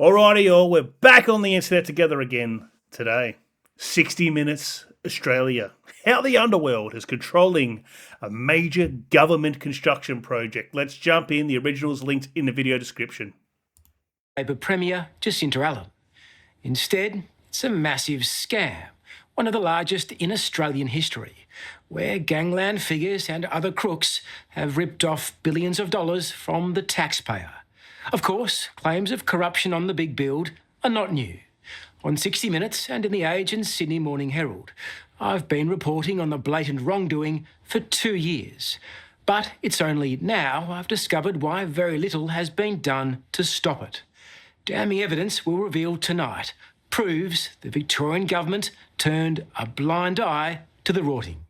Alrighty, all, we're back on the internet together again today. 60 Minutes Australia. How the Underworld is controlling a major government construction project. Let's jump in. The original's linked in the video description. Labor Premier Jacinta Allen. Instead, it's a massive scam, one of the largest in Australian history, where gangland figures and other crooks have ripped off billions of dollars from the taxpayer. Of course, claims of corruption on the big build are not new. On 60 Minutes and in the Age and Sydney Morning Herald, I've been reporting on the blatant wrongdoing for 2 years. But it's only now I've discovered why very little has been done to stop it. Damning evidence we'll reveal tonight proves the Victorian government turned a blind eye to the rorting.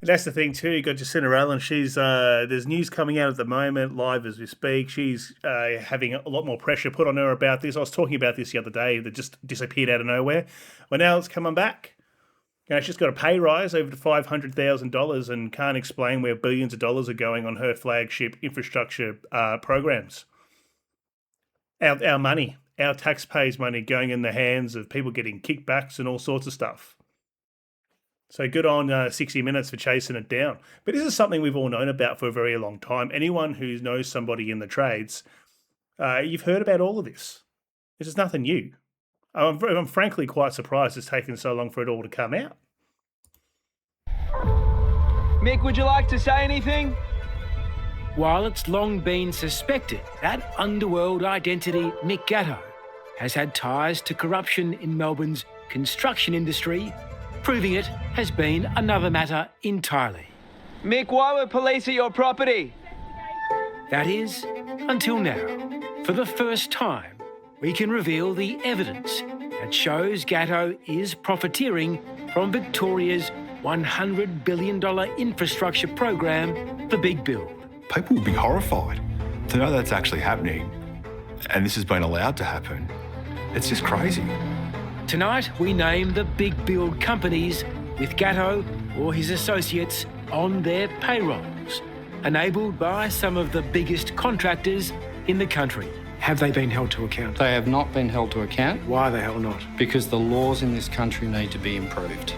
That's the thing too. You got Jacinta Allen. She's there's news coming out at the moment, live as we speak. She's having a lot more pressure put on her about this. I was talking about this the other day. That just disappeared out of nowhere. Well, now it's coming back. You know, she's got a pay rise over to $500,000 and can't explain where billions of dollars are going on her flagship infrastructure programs. Our money, our taxpayers' money, going in the hands of people getting kickbacks and all sorts of stuff. So good on 60 Minutes for chasing it down. But this is something we've all known about for a very long time. Anyone who knows somebody in the trades, you've heard about all of this. This is nothing new. I'm frankly quite surprised it's taken so long for it all to come out. Mick, would you like to say anything? While it's long been suspected that underworld identity Mick Gatto has had ties to corruption in Melbourne's construction industry, proving it has been another matter entirely. Mick, why were police at your property? That is, until now. For the first time, we can reveal the evidence that shows Gatto is profiteering from Victoria's $100 billion infrastructure program, the Big Build. People would be horrified to know that's actually happening, and this has been allowed to happen. It's just crazy. Tonight, we name the Big Build companies with Gatto or his associates on their payrolls, enabled by some of the biggest contractors in the country. Have they been held to account? They have not been held to account. Why the hell not? Because the laws in this country need to be improved.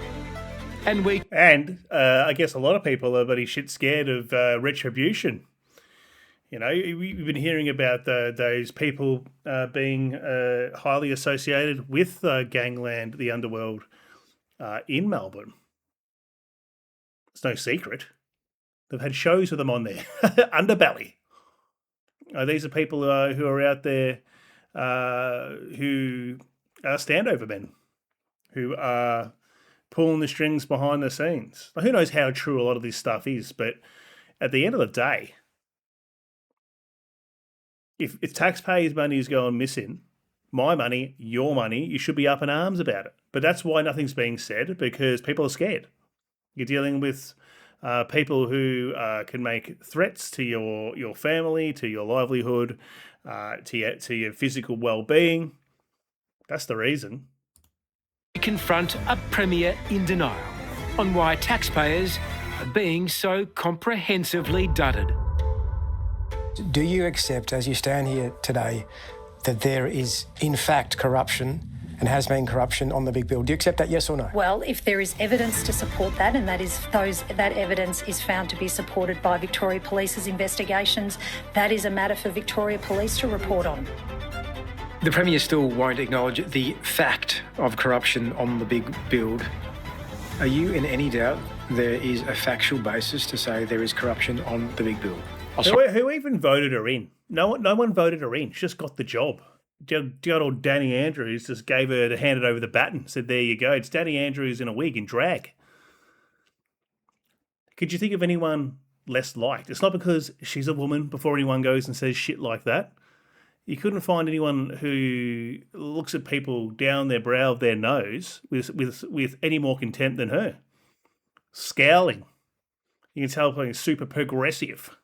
And I guess a lot of people are pretty shit scared of retribution. You know, we've been hearing about those people being highly associated with gangland, the underworld, in Melbourne. It's no secret. They've had shows with them on there. Underbelly. These are people who are out there who are standover men, who are pulling the strings behind the scenes. Now, who knows how true a lot of this stuff is, but at the end of the day, if taxpayers' money is going missing, my money, your money, you should be up in arms about it. But that's why nothing's being said, because people are scared. You're dealing with people who can make threats to your family, to your livelihood, to your physical well-being. That's the reason. we confront a Premier in denial on why taxpayers are being so comprehensively dudded. Do you accept, as you stand here today, that there is, in fact, corruption and has been corruption on the big build? Do you accept that, yes or no? Well, if there is evidence to support that, and that evidence is found to be supported by Victoria Police's investigations, that is a matter for Victoria Police to report on. The Premier still won't acknowledge the fact of corruption on the big build. Are you in any doubt there is a factual basis to say there is corruption on the big build? Who even voted her in? No one voted her in. She just got the job. Good old Danny Andrews just gave her to hand it over the baton. Said, there you go. It's Danny Andrews in a wig in drag. Could you think of anyone less liked? It's not because she's a woman before anyone goes and says shit like that. You couldn't find anyone who looks at people down their brow of their nose with any more contempt than her. Scowling. You can tell being super progressive.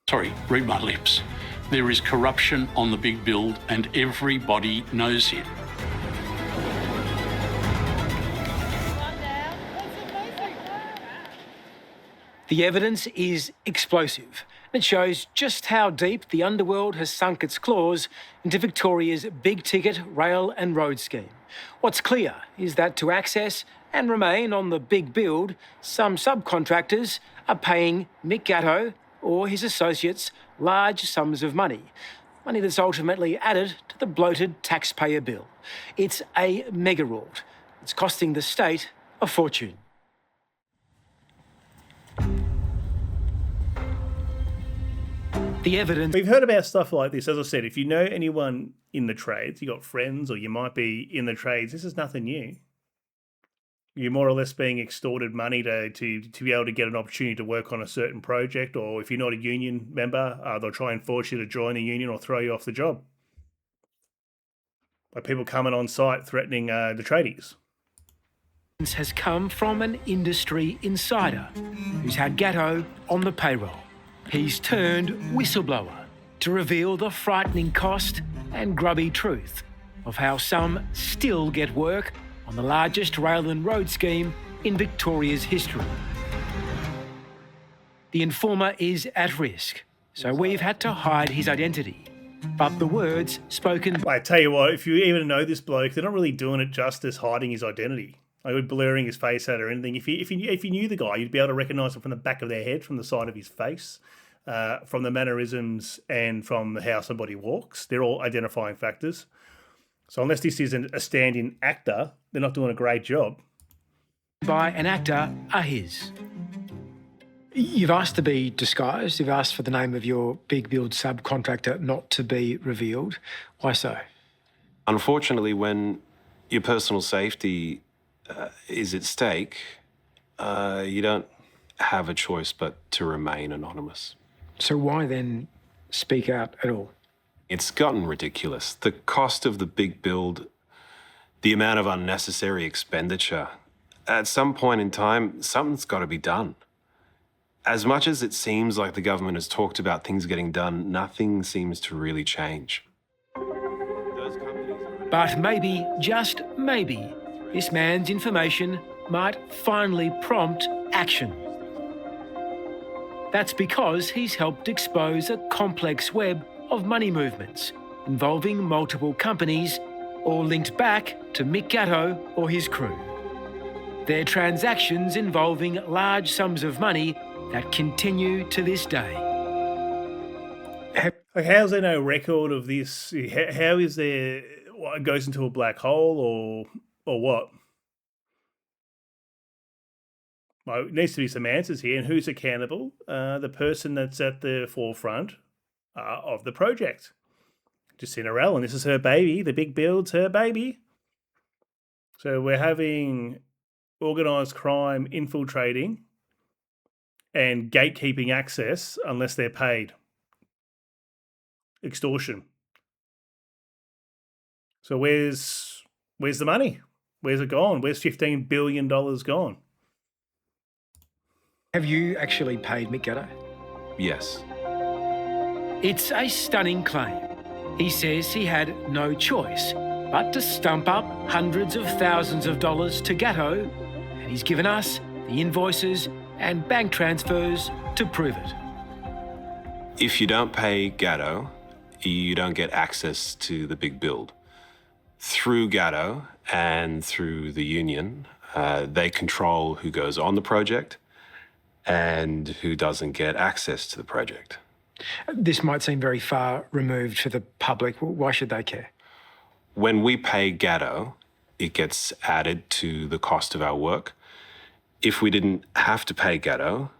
Sorry, read my lips. There is corruption on the big build and everybody knows it. The evidence is explosive. It shows just how deep the Underworld has sunk its claws into Victoria's big-ticket rail and road scheme. What's clear is that to access and remain on the big build, some subcontractors are paying Mick Gatto or his associates large sums of money that's ultimately added to the bloated taxpayer bill. It's a mega-rort. It's costing the state a fortune. The evidence... We've heard about stuff like this. As I said, if you know anyone in the trades, you got friends or you might be in the trades, this is nothing new. You're more or less being extorted money to be able to get an opportunity to work on a certain project, or if you're not a union member, they'll try and force you to join a union or throw you off the job. By people coming on site threatening the tradies. Has come from an industry insider who's had Gatto on the payroll. He's turned whistleblower to reveal the frightening cost and grubby truth of how some still get work on the largest rail and road scheme in Victoria's history. The informer is at risk, so we've had to hide his identity. But the words spoken... I tell you what, if you even know this bloke, they're not really doing it justice hiding his identity. Like blurring his face out or anything. If you knew the guy, you'd be able to recognise him from the back of their head, from the side of his face, from the mannerisms and from how somebody walks. They're all identifying factors. So unless this isn't a stand-in actor, they're not doing a great job. By an actor are his. You've asked to be disguised. You've asked for the name of your big build subcontractor not to be revealed. Why so? Unfortunately, when your personal safety is at stake, you don't have a choice but to remain anonymous. So why then speak out at all? It's gotten ridiculous. The cost of the big build, the amount of unnecessary expenditure. At some point in time, something's got to be done. As much as it seems like the government has talked about things getting done, nothing seems to really change. But maybe, just maybe, this man's information might finally prompt action. That's because he's helped expose a complex web of money movements involving multiple companies, all linked back to Mick Gatto or his crew. Their transactions involving large sums of money that continue to this day. How's there no record of this? How is there... It goes into a black hole or what? Well, it needs to be some answers here. And who's accountable? The person that's at the forefront of the project. Jacinta Allen, this is her baby. The big build's her baby. So we're having organised crime infiltrating and gatekeeping access unless they're paid. Extortion. So where's the money? Where's it gone? Where's $15 billion gone? Have you actually paid Mick Gatto? Yes. It's a stunning claim. He says he had no choice but to stump up hundreds of thousands of dollars to Gatto, and he's given us the invoices and bank transfers to prove it. If you don't pay Gatto, you don't get access to the big build. Through Gatto and through the union, they control who goes on the project and who doesn't get access to the project. This might seem very far removed for the public. Why should they care? When we pay Gatto, it gets added to the cost of our work. If we didn't have to pay Gatto,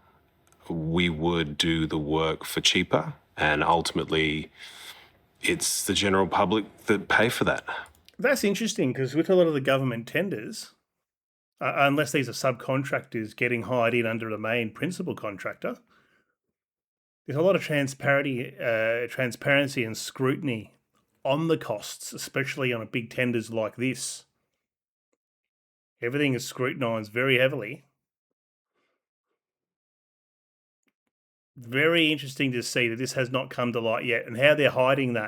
we would do the work for cheaper, and ultimately it's the general public that pay for that. That's interesting because with a lot of the government tenders, unless these are subcontractors getting hired in under the main principal contractor, there's a lot of transparency and scrutiny on the costs, especially on a big tenders like this. Everything is scrutinised very heavily. Very interesting to see that this has not come to light yet and how they're hiding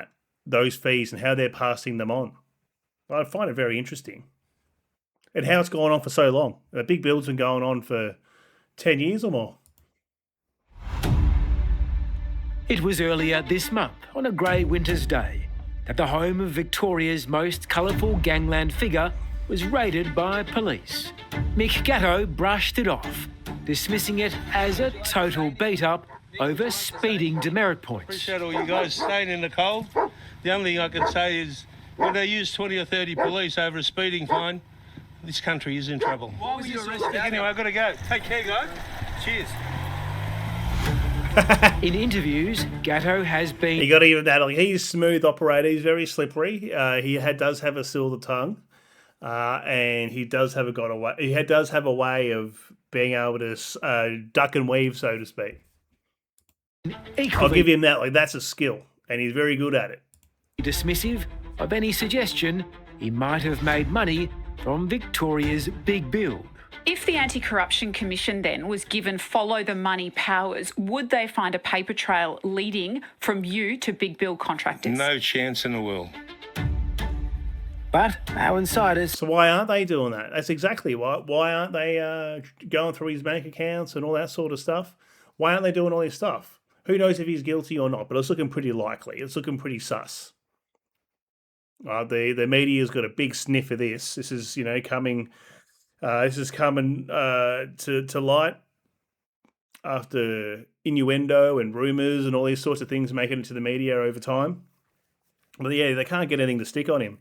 those fees and how they're passing them on. I find it very interesting. And how it's gone on for so long. A big build's been going on for 10 years or more. It was earlier this month, on a grey winter's day, that the home of Victoria's most colourful gangland figure was raided by police. Mick Gatto brushed it off, dismissing it as a total beat-up over speeding demerit points. Appreciate all you guys staying in the cold. The only thing I can say is when they use 20 or 30 police over a speeding fine, this country is in trouble. Why were you arrested? Anyway, I've got to go. Take care, guys. Cheers. In interviews, Gatto has been... You got to give him that. Like, he's a smooth operator. He's very slippery. Does have a silver tongue, and he does have a way of being able to duck and weave, so to speak. I'll give him that. Like, that's a skill, and he's very good at it. Dismissive of any suggestion he might have made money from Victoria's big build. If the Anti-Corruption Commission then was given follow the money powers, would they find a paper trail leading from you to big build contractors? No chance in the world. But our insiders... So why aren't they doing that? That's exactly why. Why aren't they going through his bank accounts and all that sort of stuff? Why aren't they doing all this stuff? Who knows if he's guilty or not, but it's looking pretty likely. It's looking pretty sus. The media's got a big sniff of this. This is, coming... this is coming to light after innuendo and rumours and all these sorts of things make it into the media over time. But yeah, they can't get anything to stick on him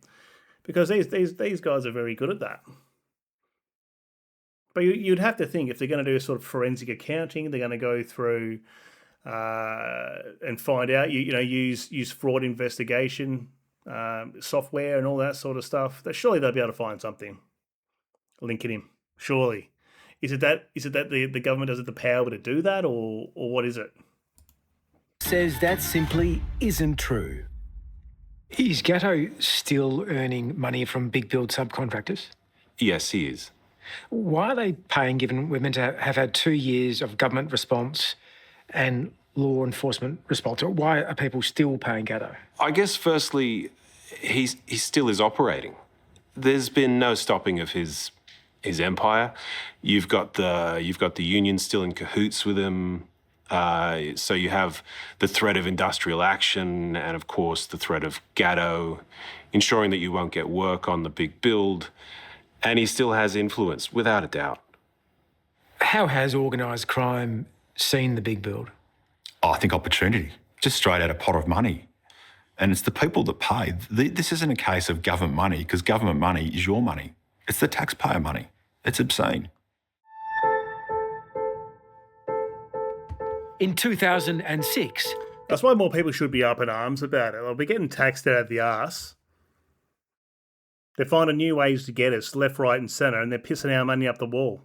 because these guys are very good at that. But you'd have to think if they're going to do sort of forensic accounting, they're going to go through and find out, use fraud investigation software and all that sort of stuff. Surely they'll be able to find something linking him. Surely, is it that the government doesn't have the power to do that, or what is it? Says that simply isn't true. Is Gatto still earning money from big build subcontractors? Yes, he is. Why are they paying, given we're meant to have had 2 years of government response and law enforcement response? Why are people still paying Gatto? I guess firstly, he still is operating. There's been no stopping of his empire. You've got the union still in cahoots with him. So you have the threat of industrial action and, of course, the threat of Gatto, ensuring that you won't get work on the big build. And he still has influence, without a doubt. How has organised crime seen the big build? I think opportunity, just straight out a pot of money. And it's the people that pay. This isn't a case of government money, because government money is your money. It's the taxpayer money. It's obscene. In 2006... That's why more people should be up in arms about it. They'll be getting taxed out of the arse. They're finding new ways to get us, left, right and centre, and they're pissing our money up the wall.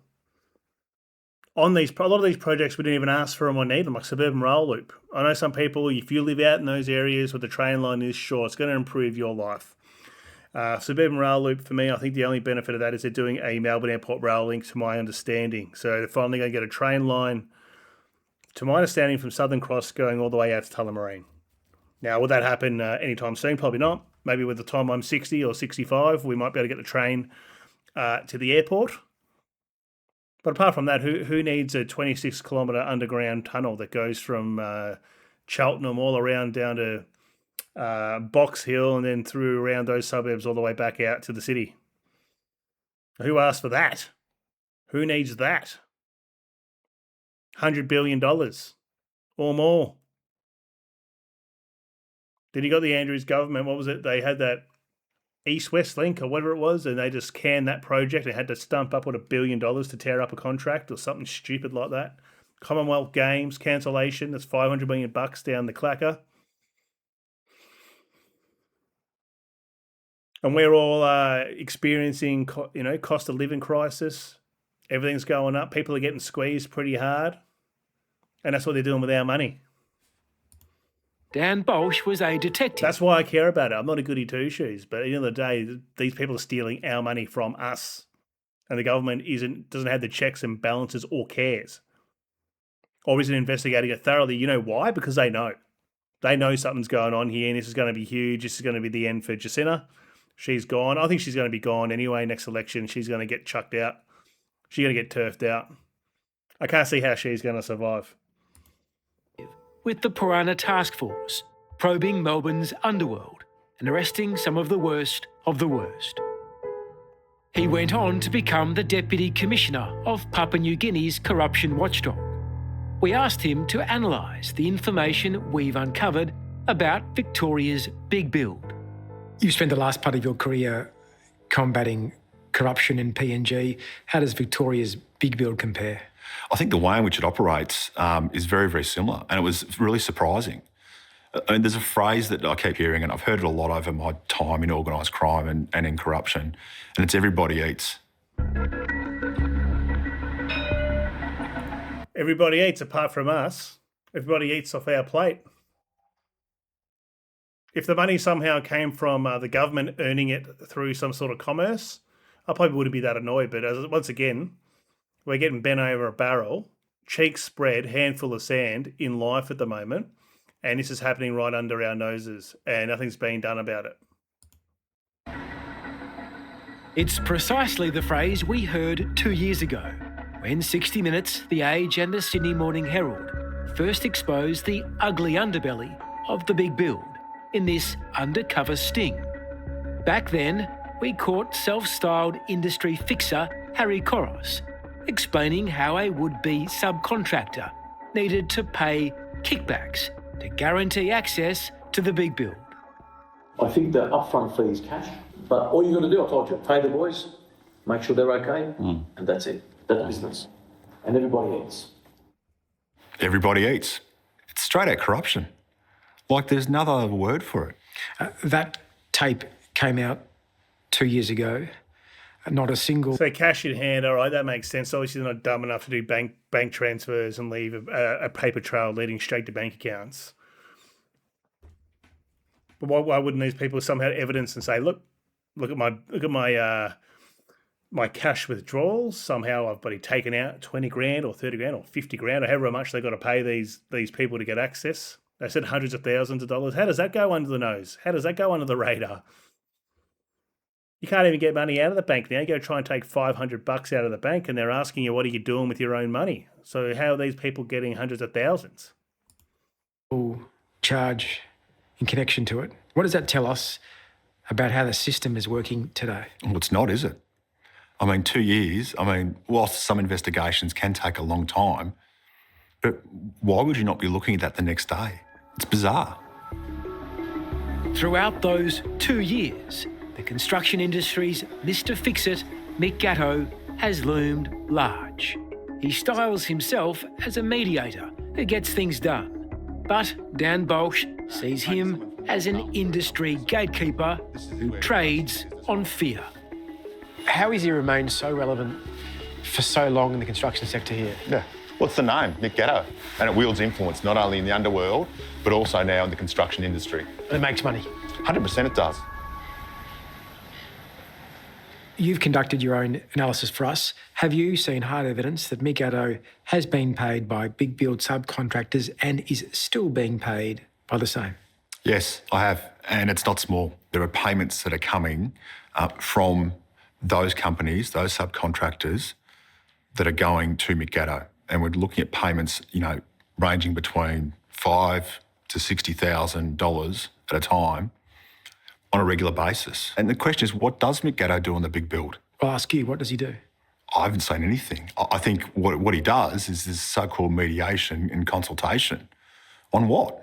On a lot of these projects, we didn't even ask for them or need them, like suburban rail loop. I know some people, if you live out in those areas where the train line is short, it's going to improve your life. Suburban rail loop, for me, I think the only benefit of that is they're doing a Melbourne Airport rail link, to my understanding. So they're finally going to get a train line, to my understanding, from Southern Cross going all the way out to Tullamarine. Now, will that happen anytime soon? Probably not. Maybe with the time I'm 60 or 65, we might be able to get the train to the airport. But apart from that, who needs a 26-kilometre underground tunnel that goes from Cheltenham all around down to Box Hill and then through around those suburbs all the way back out to the city? Who asked for that? Who needs that? $100 billion or more. Then you got the Andrews government. What was it? They had that East-West link or whatever it was, and they just canned that project and had to stump up $1 billion to tear up a contract or something stupid like that. Commonwealth Games cancellation. That's $500 million down the clacker. And we're all experiencing, cost of living crisis. Everything's going up. People are getting squeezed pretty hard, and that's what they're doing with our money. Dan Bolsh was a detective. That's why I care about it. I'm not a goody two-shoes, but at the end of the day, these people are stealing our money from us, and the government doesn't have the checks and balances or cares, or isn't investigating it thoroughly. You know why? Because they know. They know something's going on here, and this is going to be huge. This is going to be the end for Jacinta. She's gone. I think she's going to be gone anyway next election. She's going to get chucked out. She's going to get turfed out. I can't see how she's going to survive. with the Piranha Task Force, probing Melbourne's Underworld and arresting some of the worst of the worst. He went on to become the Deputy Commissioner of Papua New Guinea's corruption watchdog. We asked him to analyse the information we've uncovered about Victoria's big build. You've spent the last part of your career combating corruption in PNG. How does Victoria's big build compare? I think the way in which it operates is very, very similar, and it was really surprising. I mean, there's a phrase that I keep hearing, and I've heard it a lot over my time in organised crime and in corruption, and it's everybody eats. Everybody eats apart from us. Everybody eats off our plate. If the money somehow came from the government earning it through some sort of commerce, I probably wouldn't be that annoyed. But once again, we're getting bent over a barrel, cheeks spread, handful of sand in life at the moment. And this is happening right under our noses, and nothing's being done about it. It's precisely the phrase we heard 2 years ago, when 60 Minutes, The Age and the Sydney Morning Herald first exposed the ugly underbelly of the big build in this undercover sting. Back then, we caught self-styled industry fixer Harry Koros explaining how a would-be subcontractor needed to pay kickbacks to guarantee access to the big build. I think the upfront fee is cash, but all you got to do, I told you, pay the boys, make sure they're okay, and that's it. That's business. And everybody eats. Everybody eats. It's straight out corruption. Like, there's no other word for it. That tape came out 2 years ago. Not a single... So cash in hand, all right, that makes sense. Obviously, they're not dumb enough to do bank transfers and leave a paper trail leading straight to bank accounts. But why wouldn't these people somehow have evidence and say, look at my cash withdrawals? Somehow I've bloody taken out 20 grand or 30 grand or 50 grand or however much they've got to pay these people to get access. They said hundreds of thousands of dollars. How does that go under the nose? How does that go under the radar? You can't even get money out of the bank now. You go try and take $500 out of the bank and they're asking you, what are you doing with your own money? So how are these people getting hundreds of thousands? Charge in connection to it. What does that tell us about how the system is working today? Well, it's not, is it? I mean, 2 years, whilst some investigations can take a long time, but why would you not be looking at that the next day? It's bizarre. Throughout those 2 years, the construction industry's Mr. Fix-It, Mick Gatto, has loomed large. He styles himself as a mediator who gets things done. But Dan Bolsh sees him as an industry gatekeeper who trades on fear. How has he remained so relevant for so long in the construction sector here? Yeah. What's the name? Mick Gatto. And it wields influence not only in the underworld, but also now in the construction industry. And it makes money? 100% it does. You've conducted your own analysis for us. Have you seen hard evidence that Mick Gatto has been paid by big build subcontractors and is still being paid by the same? Yes, I have, and it's not small. There are payments that are coming from those companies, those subcontractors, that are going to Mick Gatto. And we're looking at payments, ranging between $5,000 to $60,000 at a time on a regular basis. And the question is, what does Mick Gatto do on the big build? I'll ask you, what does he do? I haven't seen anything. I think what he does is this so-called mediation and consultation. On what?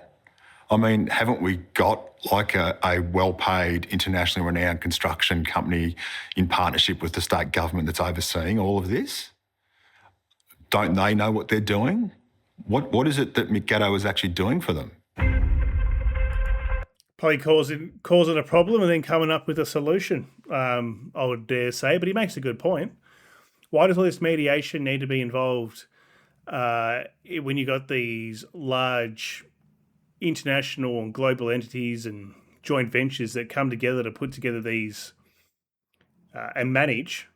I mean, haven't we got like a well-paid, internationally renowned construction company in partnership with the state government that's overseeing all of this? Don't they know what they're doing? What is it that Mick Gatto is actually doing for them? Probably causing a problem and then coming up with a solution, I would dare say. But he makes a good point. Why does all this mediation need to be involved when you got these large international and global entities and joint ventures that come together to put together these and manage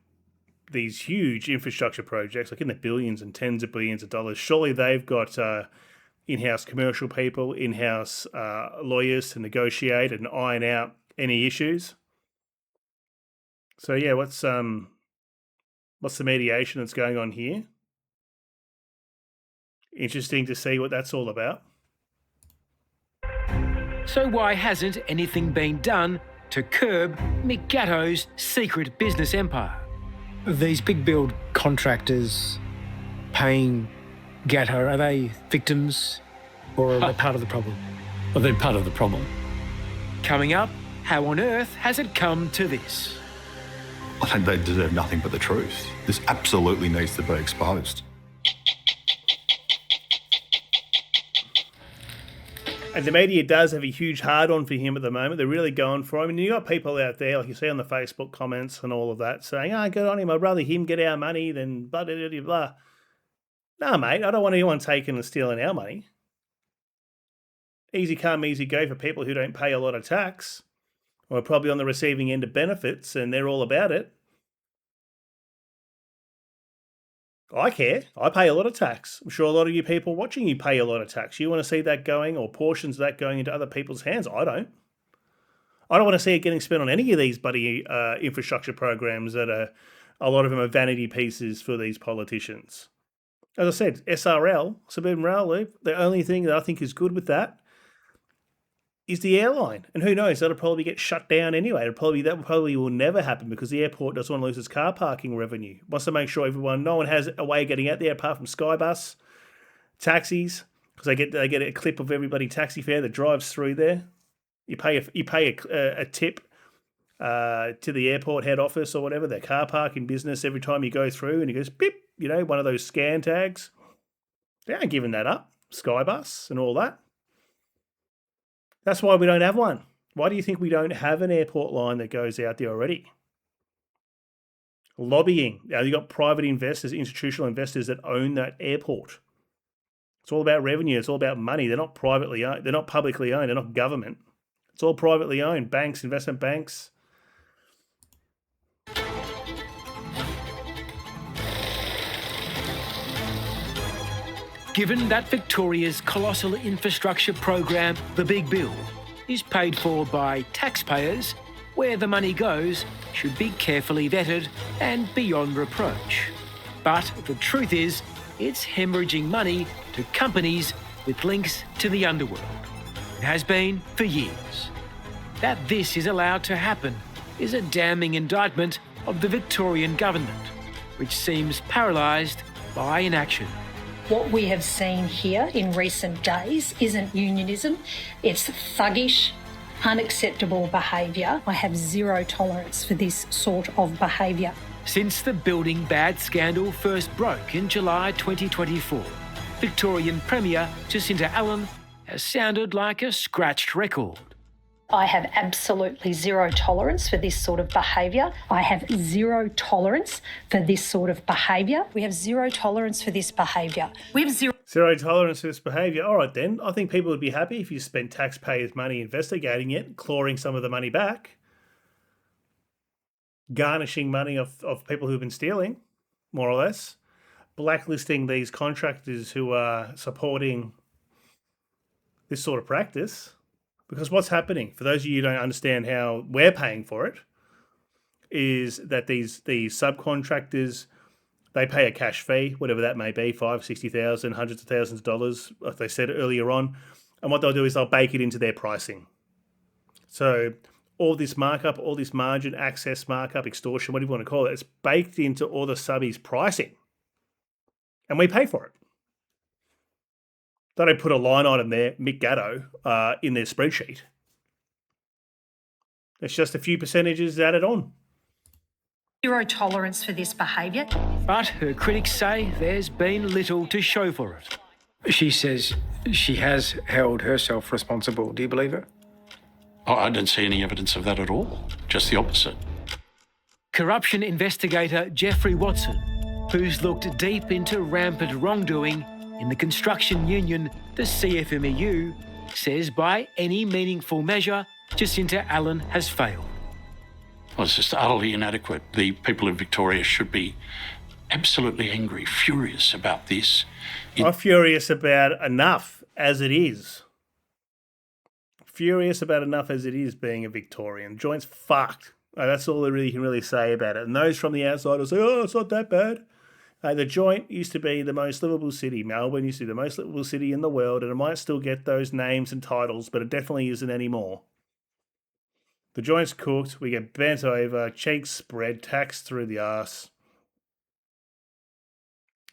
these huge infrastructure projects, like in the billions and tens of billions of dollars? Surely they've got in-house commercial people, in-house lawyers to negotiate and iron out any issues. So yeah, what's the mediation that's going on here? Interesting to see what that's all about. So why hasn't anything been done to curb Mick Gatto's secret business empire? These big build contractors paying Gatto, are they victims or are they part of the problem? Well, they're part of the problem. Coming up, how on earth has it come to this? I think they deserve nothing but the truth. This absolutely needs to be exposed. And the media does have a huge hard-on for him at the moment. They're really going for him. And you got people out there, like you see on the Facebook comments and all of that, saying, good on him. I'd rather him get our money than blah, blah, blah, blah. No, mate, I don't want anyone taking and stealing our money. Easy come, easy go for people who don't pay a lot of tax or are probably on the receiving end of benefits and they're all about it. I care. I pay a lot of tax. I'm sure a lot of you people watching you pay a lot of tax. You want to see that going or portions of that going into other people's hands. I don't. I don't want to see it getting spent on any of these bloody infrastructure programs that are, a lot of them are vanity pieces for these politicians. As I said, SRL, Suburban Rail Loop, the only thing that I think is good with that is the airline. And who knows, that'll probably get shut down anyway. That probably will never happen because the airport doesn't want to lose its car parking revenue. Wants to make sure no one has a way of getting out there apart from Skybus, taxis, because they get a clip of everybody taxi fare that drives through there. You pay a tip to the airport head office or whatever, their car parking business every time you go through, and it goes beep, one of those scan tags. They aren't giving that up. Skybus and all that. That's why we don't have one. Why do you think we don't have an airport line that goes out there already? Lobbying. You've got private investors, institutional investors that own that airport. It's all about revenue. It's all about money. They're not privately owned. They're not publicly owned. They're not government. It's all privately owned. Banks, investment banks. Given that Victoria's colossal infrastructure program, the Big Bill, is paid for by taxpayers, where the money goes should be carefully vetted and beyond reproach. But the truth is, it's hemorrhaging money to companies with links to the underworld. It has been for years. That this is allowed to happen is a damning indictment of the Victorian government, which seems paralysed by inaction. What we have seen here in recent days isn't unionism, it's thuggish, unacceptable behaviour. I have zero tolerance for this sort of behaviour. Since the building bad scandal first broke in July 2024, Victorian Premier Jacinta Allen has sounded like a scratched record. I have absolutely zero tolerance for this sort of behaviour. I have zero tolerance for this sort of behaviour. We have zero tolerance for this behaviour. We have zero tolerance for this behaviour. All right, then. I think people would be happy if you spent taxpayers' money investigating it, clawing some of the money back, garnishing money of people who've been stealing, more or less, blacklisting these contractors who are supporting this sort of practice. Because what's happening, for those of you who don't understand how we're paying for it, is that these subcontractors, they pay a cash fee, whatever that may be, $5,000, $60,000, hundreds of thousands of dollars, like they said earlier on. And what they'll do is they'll bake it into their pricing. So all this markup, all this margin, access markup, extortion, whatever you want to call it, it's baked into all the subbies' pricing. And we pay for it. They don't put a line item there, Mick Gatto, in their spreadsheet. It's just a few percentages added on. zero tolerance for this behaviour. But her critics say there's been little to show for it. She says she has held herself responsible. Do you believe her? I don't see any evidence of that at all. Just the opposite. Corruption investigator Jeffrey Watson, who's looked deep into rampant wrongdoing in the construction union, the CFMEU, says by any meaningful measure, Jacinta Allen has failed. Well, it's just utterly inadequate. The people of Victoria should be absolutely angry, furious about this. I'm furious about enough as it is. Furious about enough as it is being a Victorian. Joint's fucked. That's all they really can really say about it. And those from the outside will say, oh, it's not that bad. The Joint used to be the most livable city. Melbourne used to be the most livable city in the world, and it might still get those names and titles, but it definitely isn't anymore. The Joint's cooked, we get bent over, cheeks spread, taxed through the arse.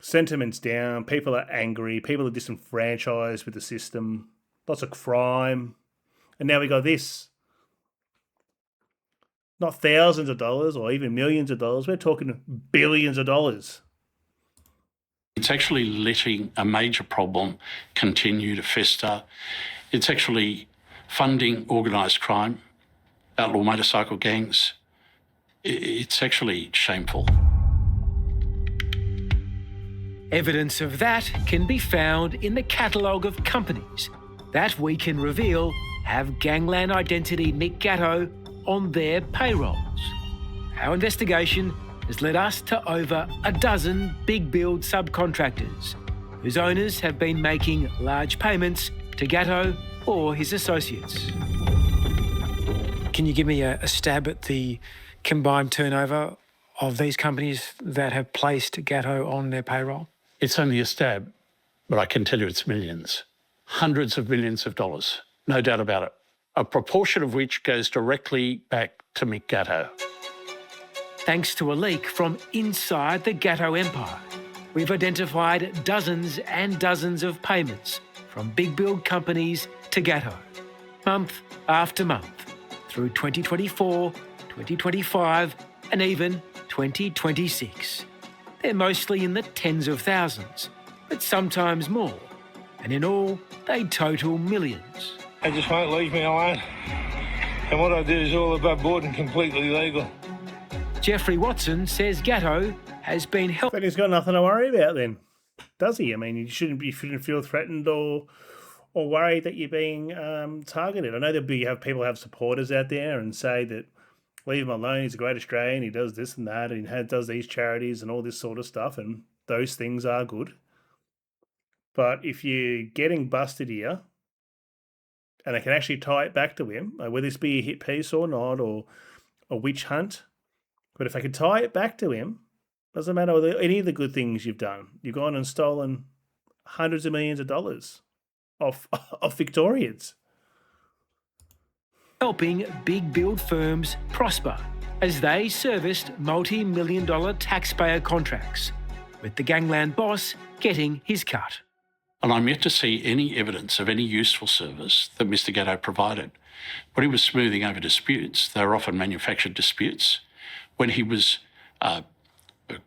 Sentiment's down, people are angry, people are disenfranchised with the system, lots of crime. And now we got this. Not thousands of dollars or even millions of dollars, we're talking billions of dollars. It's actually letting a major problem continue to fester. It's actually funding organised crime, outlaw motorcycle gangs. It's actually shameful. Evidence of that can be found in the catalogue of companies that we can reveal have gangland identity Mick Gatto on their payrolls. Our investigation has led us to over a dozen big build subcontractors whose owners have been making large payments to Gatto or his associates. Can you give me a stab at the combined turnover of these companies that have placed Gatto on their payroll? It's only a stab, but I can tell you it's millions. Hundreds of millions of dollars, no doubt about it. A proportion of which goes directly back to Mick Gatto. Thanks to a leak from inside the Gatto empire, we've identified dozens and dozens of payments from big build companies to Gatto, month after month, through 2024, 2025, and even 2026. They're mostly in the tens of thousands, but sometimes more, and in all, they total millions. They just won't leave me alone. And what I do is all above board and completely legal. Jeffrey Watson says Gatto has been helped. But he's got nothing to worry about then, does he? I mean, you shouldn't feel threatened or worried that you're being targeted. I know people have supporters out there and say that leave him alone, he's a great Australian, he does this and that, and he does these charities and all this sort of stuff, and those things are good. But if you're getting busted here, and they can actually tie it back to him, whether this be a hit piece or not, or a witch hunt, but if they could tie it back to him, doesn't matter any of the good things you've done. You've gone and stolen hundreds of millions of dollars off Victorians. Helping big build firms prosper as they serviced multi-million-dollar taxpayer contracts, with the gangland boss getting his cut. And I'm yet to see any evidence of any useful service that Mr. Gatto provided. When he was smoothing over disputes, they were often manufactured disputes. When he was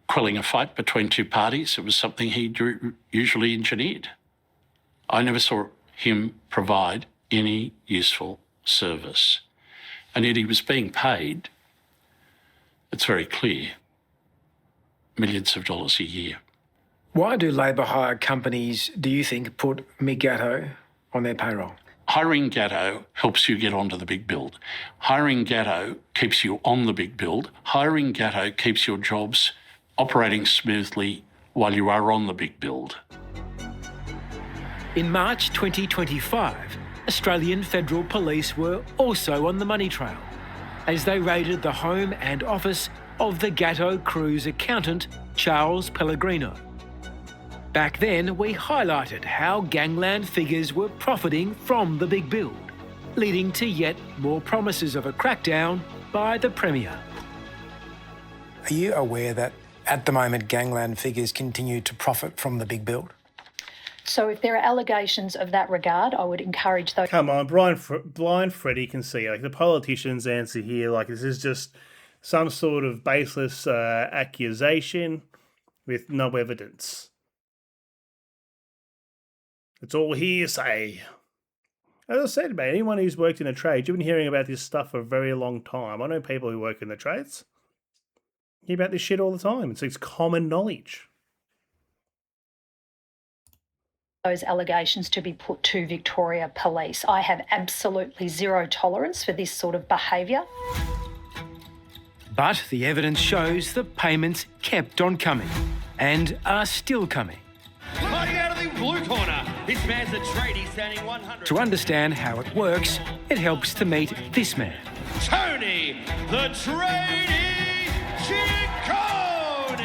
quelling a fight between two parties, it was something he usually engineered. I never saw him provide any useful service. And yet he was being paid, it's very clear, millions of dollars a year. Why do labour hire companies, do you think, put Mick Gatto on their payroll? Hiring Gatto helps you get onto the big build. Hiring Gatto keeps you on the big build. Hiring Gatto keeps your jobs operating smoothly while you are on the big build. In March 2025, Australian Federal Police were also on the money trail as they raided the home and office of the Gatto Crew's accountant, Charles Pellegrino. Back then, we highlighted how gangland figures were profiting from the big build, leading to yet more promises of a crackdown by the Premier. Are you aware that at the moment gangland figures continue to profit from the big build? So if there are allegations of that regard, I would encourage those. Come on, blind Freddie can see. Like the politician's answer here, like this is just some sort of baseless accusation with no evidence. It's all hearsay. As I said, mate, anyone who's worked in a trade, you've been hearing about this stuff for a very long time. I know people who work in the trades. Hear about this shit all the time. It's common knowledge. Those allegations to be put to Victoria Police. I have absolutely zero tolerance for this sort of behaviour. But the evidence shows the payments kept on coming and are still coming. Fighting out of the blue corner, this man's a tradie standing 100. To understand how it works, it helps to meet this man. Tony, the tradie Ciccone!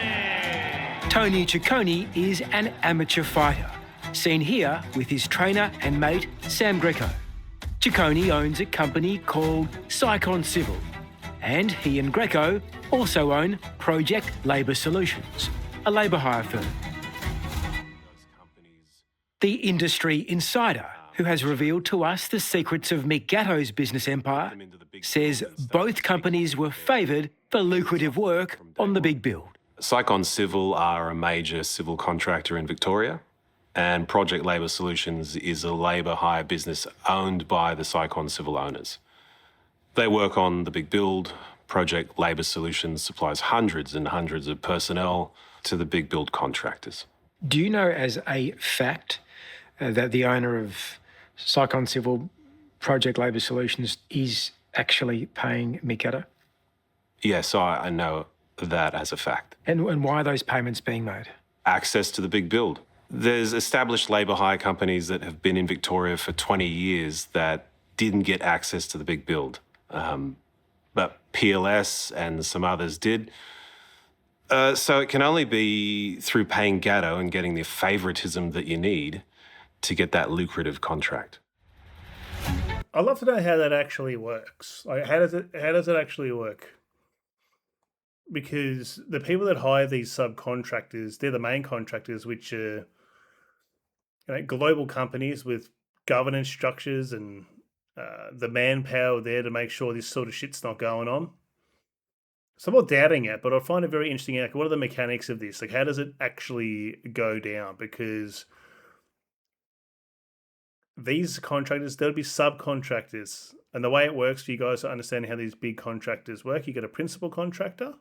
Tony Ciccone is an amateur fighter, seen here with his trainer and mate Sam Greco. Ciccone owns a company called Cycon Civil, and he and Greco also own Project Labour Solutions, a labour hire firm. The industry insider, who has revealed to us the secrets of Mick Gatto's business empire, says both companies were favoured for lucrative work on the big build. Cycon Civil are a major civil contractor in Victoria, and Project Labour Solutions is a labour hire business owned by the Cycon Civil owners. They work on the big build. Project Labour Solutions supplies hundreds and hundreds of personnel to the big build contractors. Do you know as a fact that the owner of Cycon Civil, Project Labour Solutions, is actually paying Mick Gatto? Yes, I know that as a fact. And why are those payments being made? Access to the big build. There's established labour hire companies that have been in Victoria for 20 years that didn't get access to the big build. But PLS and some others did. So it can only be through paying Gatto and getting the favouritism that you need to get that lucrative contract. I'd love to know how that actually works. Like, how does it actually work? Because the people that hire these subcontractors, they're the main contractors, which are global companies with governance structures and the manpower there to make sure this sort of shit's not going on. So I'm not doubting it, but I find it very interesting. Like, what are the mechanics of this? Like, how does it actually go down? Because these contractors, there'll be subcontractors. And the way it works for you guys to understand how these big contractors work, you get a principal contractor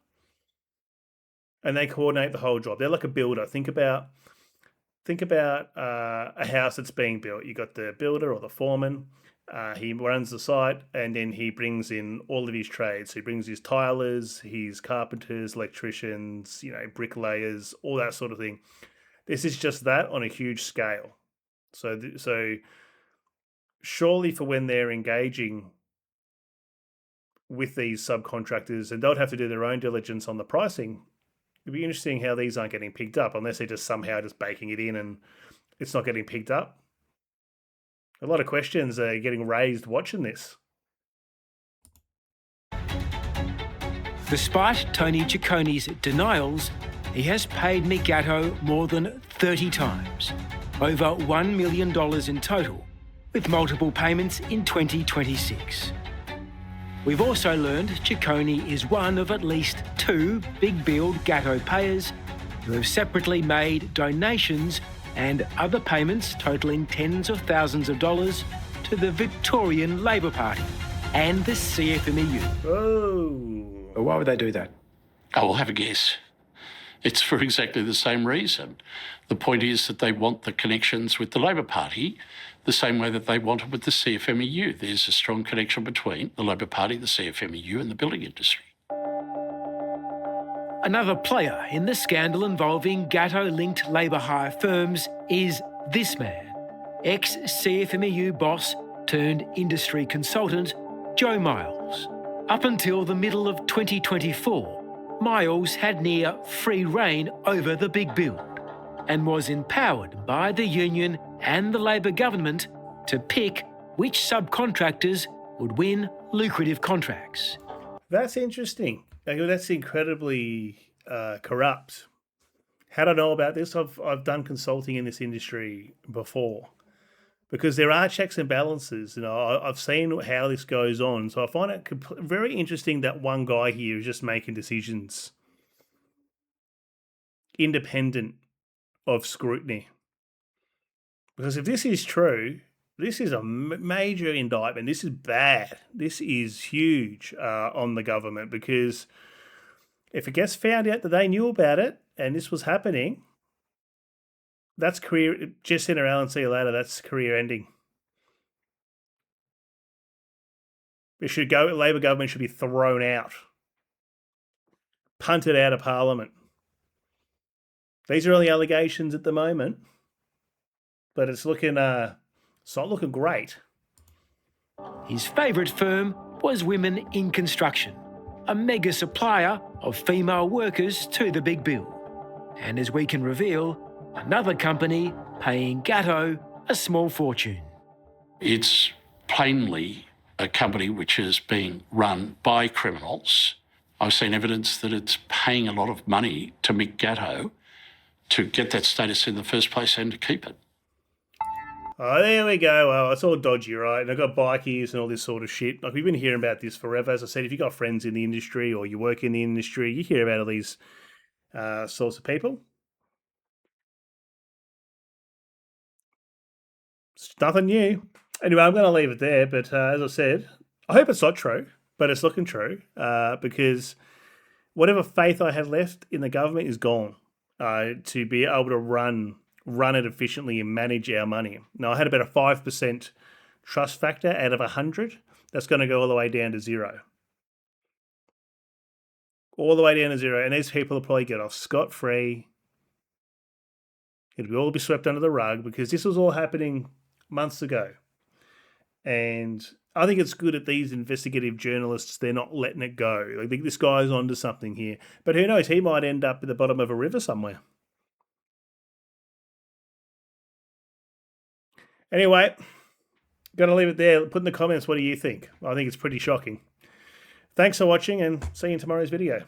and they coordinate the whole job. They're like a builder. Think about a house that's being built. You got the builder or the foreman. He runs the site and then he brings in all of his trades. So he brings his tilers, his carpenters, electricians, bricklayers, all that sort of thing. This is just that on a huge scale. So surely for when they're engaging with these subcontractors, and they'll have to do their own diligence on the pricing, it'd be interesting how these aren't getting picked up unless they're just somehow just baking it in and it's not getting picked up. A lot of questions are getting raised watching this. Despite Tony Ciccone's denials, he has paid Mick Gatto more than 30 times, over $1 million in total, with multiple payments in 2026. We've also learned Ciccone is one of at least 2 big build Gatto payers who have separately made donations and other payments totalling tens of thousands of dollars to the Victorian Labor Party and the CFMEU. Oh. But why would they do that? I will have a guess. It's for exactly the same reason. The point is that they want the connections with the Labor Party the same way that they want it with the CFMEU. There's a strong connection between the Labor Party, the CFMEU and the building industry. Another player in the scandal involving Gatto-linked labour hire firms is this man, ex-CFMEU boss turned industry consultant Joe Miles. Up until the middle of 2024, Miles had near free rein over the big build and was empowered by the union and the Labor government to pick which subcontractors would win lucrative contracts. That's interesting. That's incredibly corrupt. How do I know about this? I've done consulting in this industry before, because there are checks and balances. I've seen how this goes on, so I find it very interesting that one guy here is just making decisions independent of scrutiny. Because if this is true, this is a major indictment. This is bad. This is huge on the government, because if it gets found out that they knew about it and this was happening, that's career. Jacinda Allen, see you later. That's career ending. It should go. Labor government should be thrown out, punted out of Parliament. These are only allegations at the moment, but it's looking. It's not looking great. His favourite firm was Women in Construction, a mega supplier of female workers to the big build. And as we can reveal, another company paying Gatto a small fortune. It's plainly a company which is being run by criminals. I've seen evidence that it's paying a lot of money to Mick Gatto to get that status in the first place and to keep it. Oh, there we go. Well, it's all dodgy, right? And I've got bikies and all this sort of shit. Like, we've been hearing about this forever. As I said, if you've got friends in the industry or you work in the industry, you hear about all these sorts of people. It's nothing new. Anyway, I'm going to leave it there. But as I said, I hope it's not true, but it's looking true because whatever faith I had left in the government is gone to be able to run it efficiently and manage our money. Now, I had about a 5% trust factor out of 100. That's going to go all the way down to 0. All the way down to 0. And these people will probably get off scot-free. It'll all be swept under the rug because this was all happening months ago. And I think it's good that these investigative journalists, they're not letting it go. Like, this guy's onto something here. But who knows? He might end up at the bottom of a river somewhere. Anyway, going to leave it there. Put in the comments, what do you think? I think it's pretty shocking. Thanks for watching and see you in tomorrow's video.